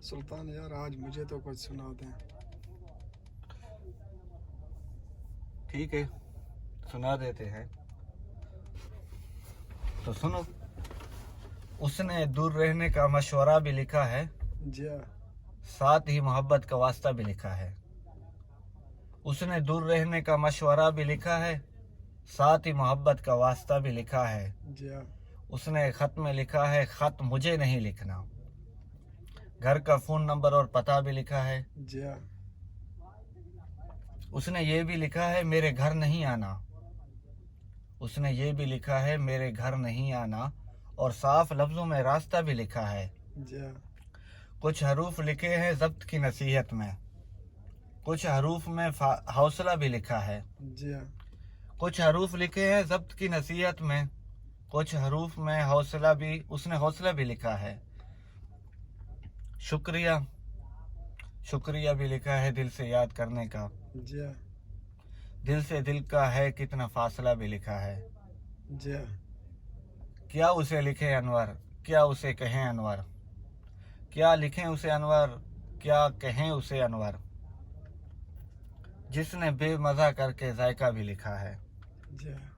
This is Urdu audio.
سلطان یار آج مجھے تو کچھ سنا دیں. ٹھیک ہے سنا دیتے ہیں تو سنو. اس نے دور رہنے کا مشورہ بھی لکھا ہے، جی ہاں. ساتھ ہی محبت کا واسطہ بھی لکھا ہے. اس نے دور رہنے کا مشورہ بھی لکھا ہے، ساتھ ہی محبت کا واسطہ بھی لکھا ہے. جی ہاں. اس نے خط میں لکھا ہے خط مجھے نہیں لکھنا. گھر کا فون نمبر اور پتہ بھی لکھا ہے. جی ہاں. اس نے یہ بھی لکھا ہے میرے گھر نہیں آنا. اس نے یہ بھی لکھا ہے میرے گھر نہیں آنا، اور صاف لفظوں میں راستہ بھی لکھا ہے. جی ہاں. کچھ حروف لکھے ہیں ضبط کی نصیحت میں، کچھ حروف میں حوصلہ بھی لکھا ہے. جی ہاں. کچھ حروف لکھے ہیں ضبط کی نصیحت میں، کچھ حروف میں حوصلہ بھی، اس نے حوصلہ بھی لکھا ہے. شکریہ، شکریہ بھی لکھا ہے دل سے یاد کرنے کا. جی ہاں. دل سے دل کا ہے کتنا فاصلہ بھی لکھا ہے. جی ہاں. کیا اسے لکھے انور، کیا اسے کہیں انور، کیا لکھیں اسے انور، کیا کہیں اسے انور، جس نے بے مزہ کر کے ذائقہ بھی لکھا ہے. جی ہاں.